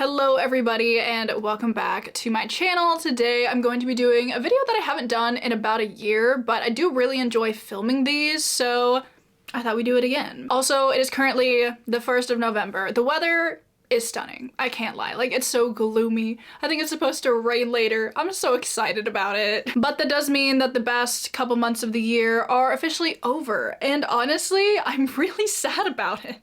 Hello everybody and welcome back to my channel. Today I'm going to be doing a video that I haven't done in about a year, but I do really enjoy filming these, so I thought we'd do it again. Also, it is currently the 1st of November. The weather is stunning. I can't lie. Like, it's so gloomy. I think it's supposed to rain later. I'm so excited about it. But that does mean that the best couple months of the year are officially over, and honestly, I'm really sad about it.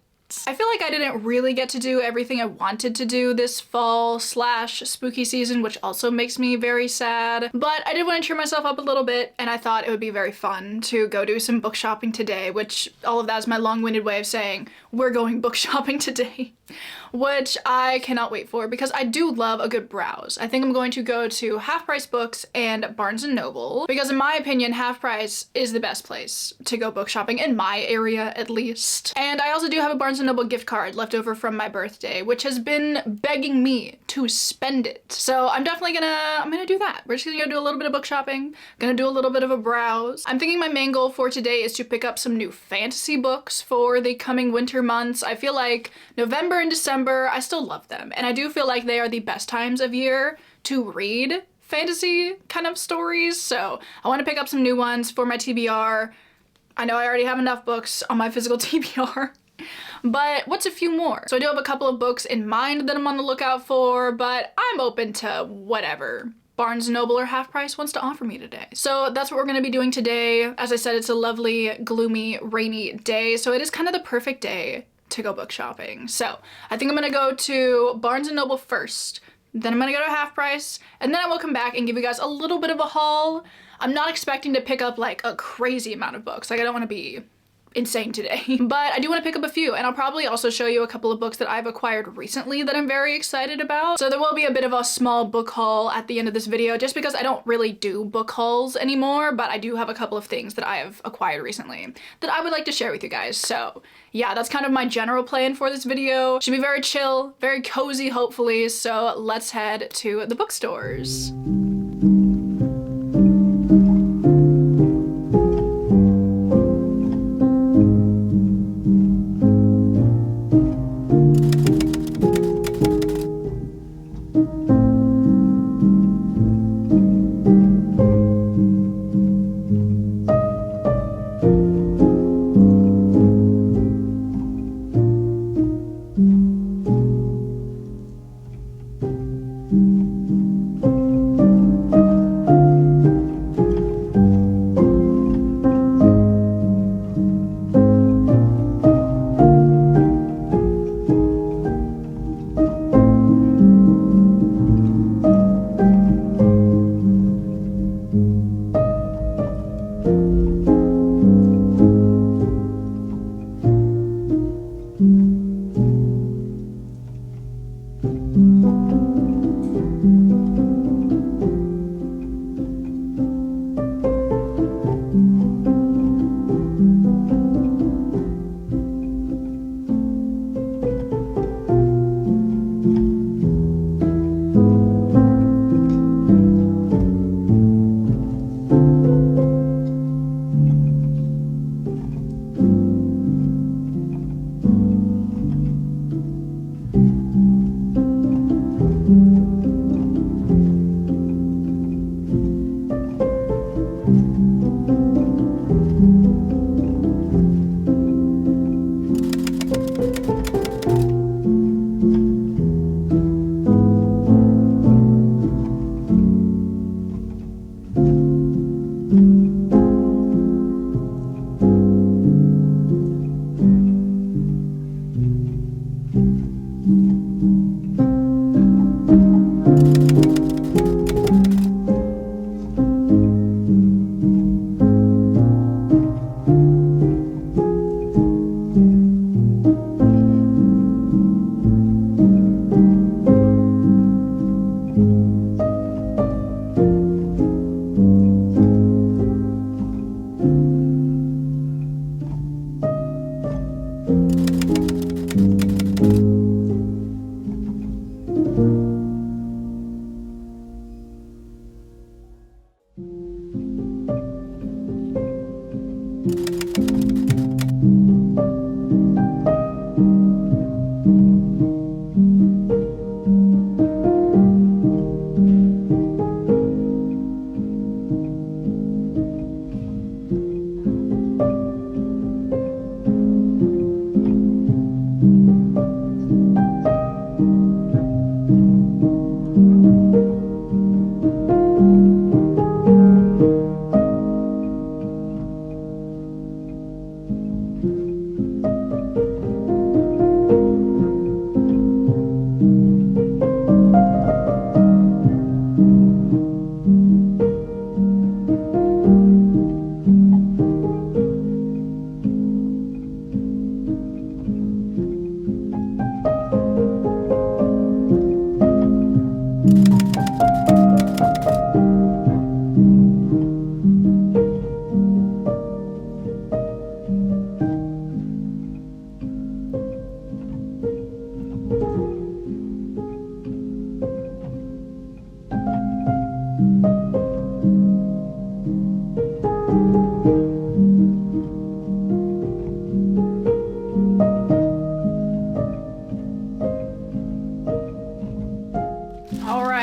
I feel like I didn't really get to do everything I wanted to do this fall / spooky season, which also makes me very sad. But I did want to cheer myself up a little bit, and I thought it would be very fun to go do some book shopping today, which all of that is my long-winded way of saying we're going book shopping today. Which I cannot wait for because I do love a good browse. I think I'm going to go to Half Price Books and Barnes & Noble because in my opinion, Half Price is the best place to go book shopping, in my area at least. And I also do have a Barnes & Noble gift card left over from my birthday, which has been begging me to spend it. So I'm definitely gonna do that. We're just gonna go do a little bit of book shopping, gonna do a little bit of a browse. I'm thinking my main goal for today is to pick up some new fantasy books for the coming winter months. I feel like November and December, I still love them, and I do feel like they are the best times of year to read fantasy kind of stories, so I want to pick up some new ones for my TBR. I know I already have enough books on my physical TBR, but what's a few more? So I do have a couple of books in mind that I'm on the lookout for, but I'm open to whatever Barnes & Noble or Half Price wants to offer me today. So that's what we're gonna be doing today. As I said, it's a lovely, gloomy, rainy day, so it is kind of the perfect day to go book shopping. So I think I'm gonna go to Barnes & Noble first, then I'm gonna go to Half Price, and then I will come back and give you guys a little bit of a haul. I'm not expecting to pick up like a crazy amount of books. Like, I don't want to be insane today, but I do want to pick up a few, and I'll probably also show you a couple of books that I've acquired recently that I'm very excited about. So there will be a bit of a small book haul at the end of this video just because I don't really do book hauls anymore, but I do have a couple of things that I have acquired recently that I would like to share with you guys. So yeah, that's kind of my general plan for this video. Should be very chill, very cozy hopefully, so let's head to the bookstores.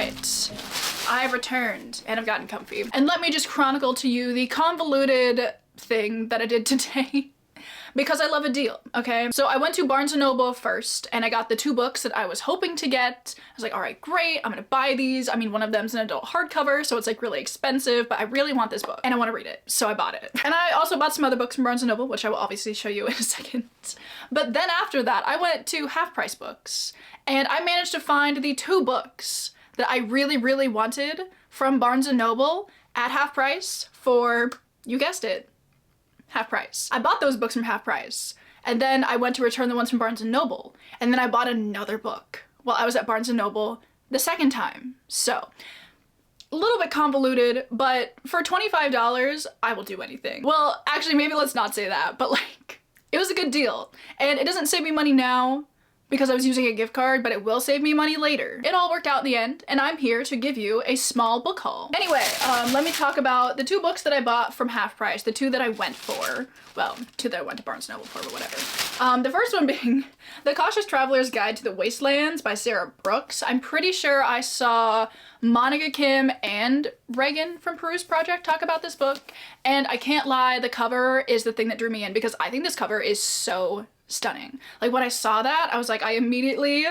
right, I've returned and I've gotten comfy. And let me just chronicle to you the convoluted thing that I did today. Because I love a deal, okay? So I went to Barnes & Noble first, and I got the 2 books that I was hoping to get. I was like, all right, great, I'm gonna buy these. I mean, one of them's an adult hardcover, so it's like really expensive, but I really want this book, and I wanna read it, so I bought it. And I also bought some other books from Barnes & Noble, which I will obviously show you in a second. But then after that, I went to Half Price Books, and I managed to find the 2 books that I really, really wanted from Barnes & Noble at half price for, you guessed it, half price. I bought those books from half price, and then I went to return the ones from Barnes & Noble, and then I bought another book while I was at Barnes & Noble the second time. So, a little bit convoluted, but for $25, I will do anything. Well, actually, maybe let's not say that, but like, it was a good deal. And it doesn't save me money now because I was using a gift card, but it will save me money later. It all worked out in the end, and I'm here to give you a small book haul. Anyway, let me talk about the 2 books that I bought from half price, the 2 that I went for. Well, 2 that I went to Barnes & Noble for, but whatever. The first one being The Cautious Traveler's Guide to the Wastelands by Sarah Brooks. I'm pretty sure I saw Monica Kim and Reagan from Peruse Project talk about this book, and I can't lie, the cover is the thing that drew me in because I think this cover is so stunning. Like, when I saw that, I was like, I immediately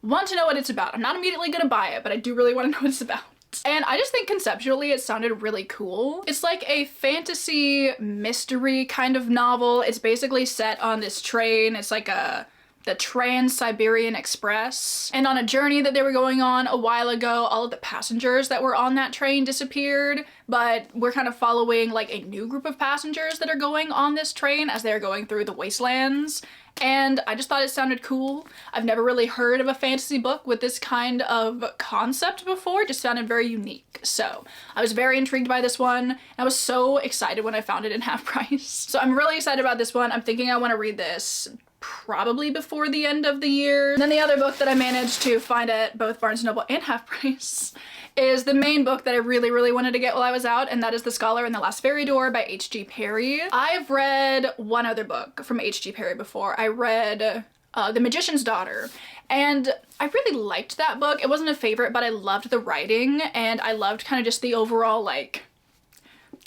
want to know what it's about. I'm not immediately gonna buy it, but I do really want to know what it's about. And I just think conceptually it sounded really cool. It's like a fantasy mystery kind of novel. It's basically set on this train. It's like the Trans-Siberian Express. And on a journey that they were going on a while ago, all of the passengers that were on that train disappeared, but we're kind of following like a new group of passengers that are going on this train as they're going through the wastelands. And I just thought it sounded cool. I've never really heard of a fantasy book with this kind of concept before. It just sounded very unique. So I was very intrigued by this one. And I was so excited when I found it in half price. So I'm really excited about this one. I'm thinking I want to read this probably before the end of the year. And then the other book that I managed to find at both Barnes & Noble and half price is the main book that I really, really wanted to get while I was out, and that is The Scholar and the Last Fairy Door by H.G. Perry. I've read one other book from H.G. Perry before. I read The Magician's Daughter, and I really liked that book. It wasn't a favorite, but I loved the writing, and I loved kind of just the overall, like,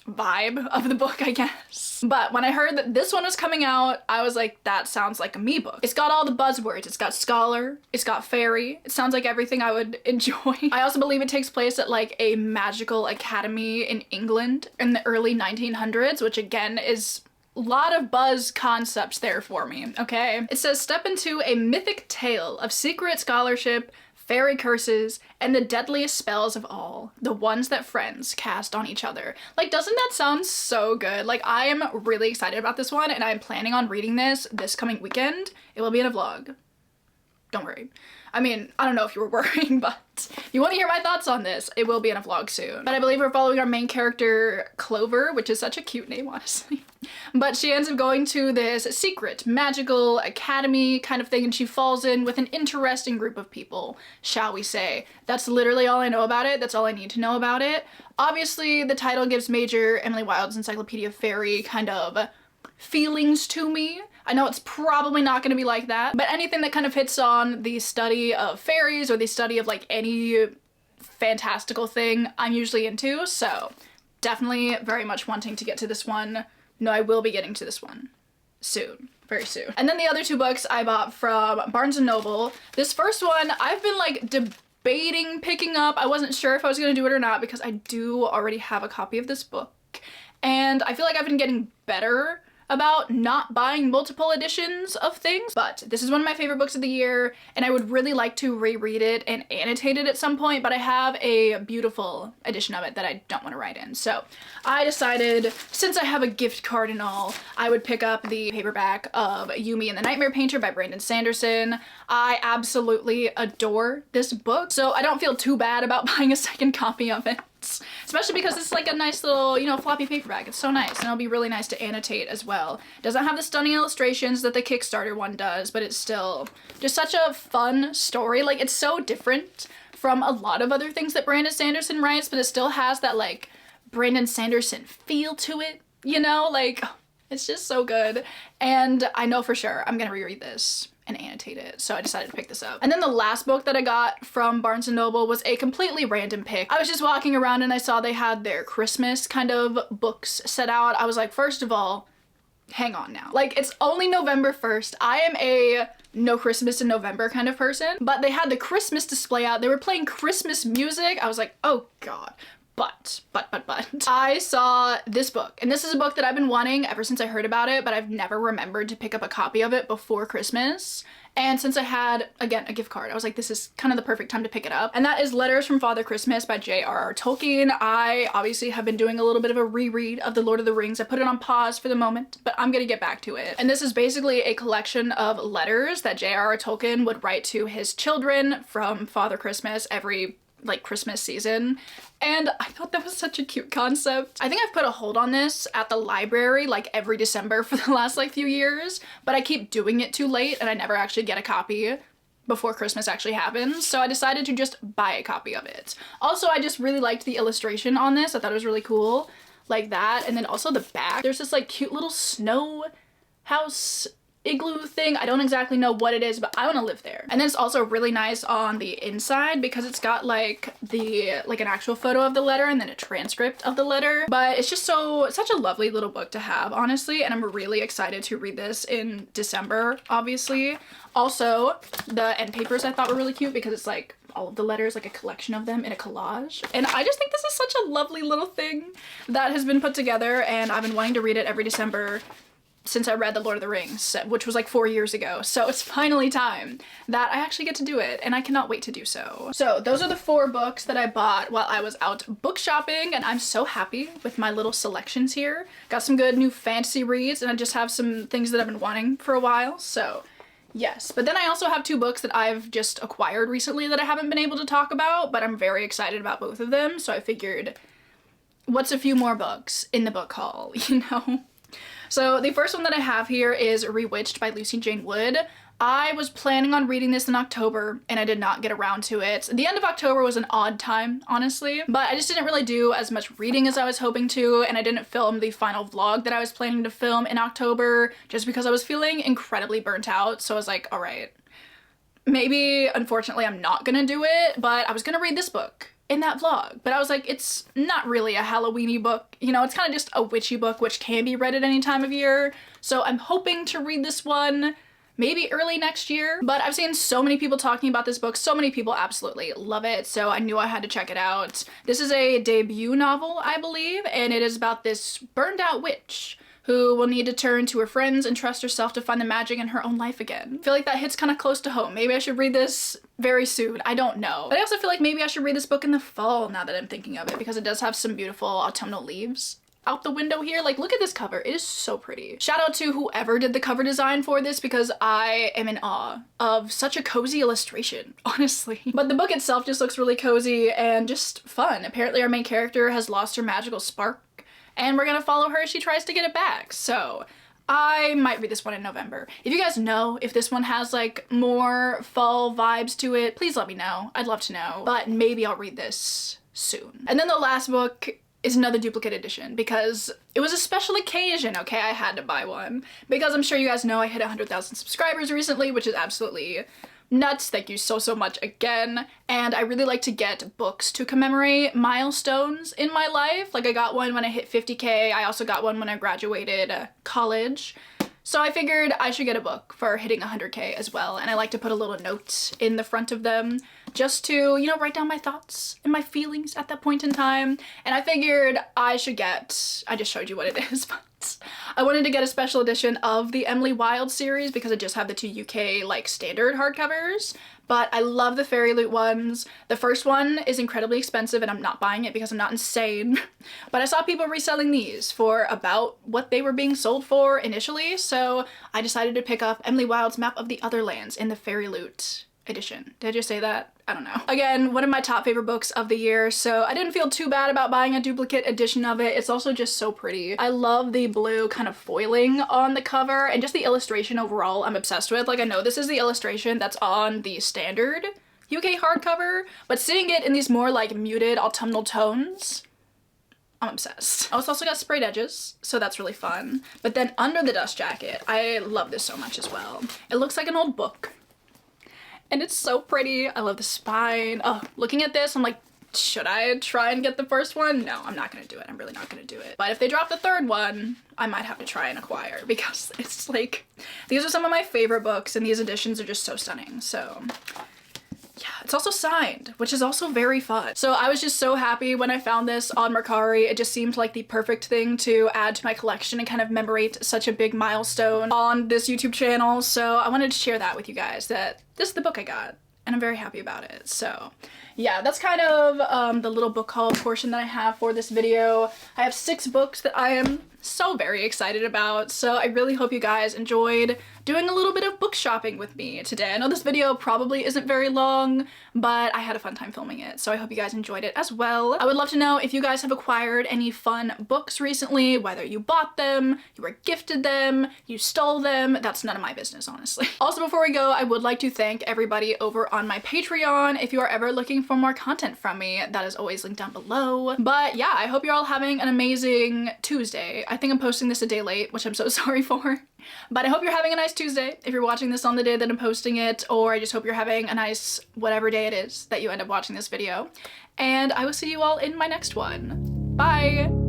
vibe of the book, I guess. But when I heard that this one was coming out, I was like, that sounds like a me book. It's got all the buzzwords. It's got scholar, it's got fairy. It sounds like everything I would enjoy. I also believe it takes place at like a magical academy in England in the early 1900s, which again is a lot of buzz concepts there for me, okay? It says, step into a mythic tale of secret scholarship, fairy curses, and the deadliest spells of all, the ones that friends cast on each other. Like, doesn't that sound so good? Like, I am really excited about this one, and I'm planning on reading this coming weekend. It will be in a vlog. Don't worry. I mean, I don't know if you were worrying, but if you want to hear my thoughts on this, it will be in a vlog soon. But I believe we're following our main character, Clover, which is such a cute name, honestly. But she ends up going to this secret magical academy kind of thing, and she falls in with an interesting group of people, shall we say. That's literally all I know about it. That's all I need to know about it. Obviously, the title gives major Emily Wilde's Encyclopedia of Fairy kind of feelings to me. I know it's probably not going to be like that, but anything that kind of hits on the study of fairies or the study of like any fantastical thing I'm usually into, so definitely very much wanting to get to this one. No, I will be getting to this one soon, very soon. And then the other 2 books I bought from Barnes & Noble. This first one I've been like debating picking up. I wasn't sure if I was going to do it or not because I do already have a copy of this book, and I feel like I've been getting better about not buying multiple editions of things, but this is one of my favorite books of the year, and I would really like to reread it and annotate it at some point, but I have a beautiful edition of it that I don't want to write in. So I decided, since I have a gift card and all, I would pick up the paperback of Yumi and the Nightmare Painter by Brandon Sanderson. I absolutely adore this book, so I don't feel too bad about buying a second copy of it. Especially because it's like a nice little, you know, floppy paperback. It's so nice, and it'll be really nice to annotate as well. It doesn't have the stunning illustrations that the Kickstarter one does, but it's still just such a fun story. Like, it's so different from a lot of other things that Brandon Sanderson writes, but it still has that, like, Brandon Sanderson feel to it, you know? Like, it's just so good. And I know for sure I'm gonna reread this and annotate it. So I decided to pick this up. And then the last book that I got from Barnes & Noble was a completely random pick. I was just walking around and I saw they had their Christmas kind of books set out. I was like, first of all, hang on now. Like, it's only November 1st. I am a no Christmas in November kind of person, but they had the Christmas display out. They were playing Christmas music. I was like, oh God. But I saw this book, and this is a book that I've been wanting ever since I heard about it, but I've never remembered to pick up a copy of it before Christmas. And since I had, again, a gift card, I was like, this is kind of the perfect time to pick it up. And that is Letters from Father Christmas by J.R.R. Tolkien. I obviously have been doing a little bit of a reread of The Lord of the Rings. I put it on pause for the moment, but I'm gonna get back to it. And this is basically a collection of letters that J.R.R. Tolkien would write to his children from Father Christmas every like Christmas season, and I thought that was such a cute concept. I think I've put a hold on this at the library like every December for the last like few years, but I keep doing it too late and I never actually get a copy before Christmas actually happens, so I decided to just buy a copy of it. Also, I just really liked the illustration on this. I thought it was really cool, like that, and then also the back. There's this like cute little snow house igloo thing. I don't exactly know what it is, but I want to live there. And then it's also really nice on the inside because it's got like an actual photo of the letter and then a transcript of the letter. But it's just such a lovely little book to have, honestly, and I'm really excited to read this in December, obviously. Also, the end papers I thought were really cute because it's like all of the letters, like a collection of them in a collage. And I just think this is such a lovely little thing that has been put together, and I've been wanting to read it every December since I read The Lord of the Rings, which was like 4 years ago. So it's finally time that I actually get to do it, and I cannot wait to do so. So those are the 4 books that I bought while I was out book shopping, and I'm so happy with my little selections here. Got some good new fantasy reads, and I just have some things that I've been wanting for a while, so yes. But then I also have 2 books that I've just acquired recently that I haven't been able to talk about, but I'm very excited about both of them, so I figured, what's a few more books in the book haul, you know? So the first one that I have here is Rewitched by Lucy Jane Wood. I was planning on reading this in October and I did not get around to it. The end of October was an odd time, honestly, but I just didn't really do as much reading as I was hoping to, and I didn't film the final vlog that I was planning to film in October just because I was feeling incredibly burnt out. So I was like, all right, maybe unfortunately I'm not gonna do it, but I was gonna read this book in that vlog. But I was like, it's not really a Halloween-y book, you know, it's kind of just a witchy book which can be read at any time of year. So I'm hoping to read this one maybe early next year. But I've seen so many people talking about this book, so many people absolutely love it, so I knew I had to check it out. This is a debut novel, I believe, and it is about this burned out witch who will need to turn to her friends and trust herself to find the magic in her own life again. I feel like that hits kind of close to home. Maybe I should read this very soon. I don't know. But I also feel like maybe I should read this book in the fall now that I'm thinking of it, because it does have some beautiful autumnal leaves out the window here. Like, look at this cover. It is so pretty. Shout out to whoever did the cover design for this because I am in awe of such a cozy illustration, honestly. But the book itself just looks really cozy and just fun. Apparently our main character has lost her magical spark, and we're gonna follow her as she tries to get it back. So I might read this one in November. If you guys know if this one has like more fall vibes to it, please let me know. I'd love to know. But maybe I'll read this soon. And then the last book is another duplicate edition because it was a special occasion, okay? I had to buy one. Because I'm sure you guys know I hit 100,000 subscribers recently, which is absolutely nuts. Thank you so much again. And I really like to get books to commemorate milestones in my life. Like, I got one when I hit 50K. I also got one when I graduated college. So I figured I should get a book for hitting 100K as well, and I like to put a little note in the front of them just to, you know, write down my thoughts and my feelings at that point in time. And I figured I should get, I just showed you what it is, but I wanted to get a special edition of the Emily Wilde series because I just have the 2 UK like standard hardcovers. But I love the Fairy Loot ones. The first one is incredibly expensive and I'm not buying it because I'm not insane. But I saw people reselling these for about what they were being sold for initially, so I decided to pick up Emily Wilde's Map of the Other Lands in the Fairy Loot edition. Did I just say that? I don't know. Again, one of my top favorite books of the year, so I didn't feel too bad about buying a duplicate edition of it. It's also just so pretty. I love the blue kind of foiling on the cover and just the illustration overall I'm obsessed with. Like, I know this is the illustration that's on the standard UK hardcover, but seeing it in these more like muted autumnal tones, I'm obsessed. Oh, it's also got sprayed edges, so that's really fun. But then under the dust jacket, I love this so much as well. It looks like an old book. And it's so pretty. I love the spine. Oh, looking at this, I'm like, should I try and get the first one? No, I'm not gonna do it. I'm really not gonna do it. But if they drop the third one, I might have to try and acquire, because it's like, these are some of my favorite books and these editions are just so stunning. So yeah, it's also signed, which is also very fun. So I was just so happy when I found this on Mercari. It just seemed like the perfect thing to add to my collection and kind of commemorate such a big milestone on this YouTube channel. So I wanted to share that with you guys, that this is the book I got and I'm very happy about it. So yeah, that's kind of the little book haul portion that I have for this video. I have 6 books that I am so very excited about, so I really hope you guys enjoyed doing a little bit of book shopping with me today. I know this video probably isn't very long, but I had a fun time filming it, so I hope you guys enjoyed it as well. I would love to know if you guys have acquired any fun books recently, whether you bought them, you were gifted them, you stole them. That's none of my business, honestly. Also, before we go, I would like to thank everybody over on my Patreon. If you are ever looking for more content from me, that is always linked down below. But yeah, I hope you're all having an amazing Tuesday. I think I'm posting this a day late, which I'm so sorry for. But I hope you're having a nice Tuesday if you're watching this on the day that I'm posting it, or I just hope you're having a nice whatever day it is that you end up watching this video. And I will see you all in my next one. Bye!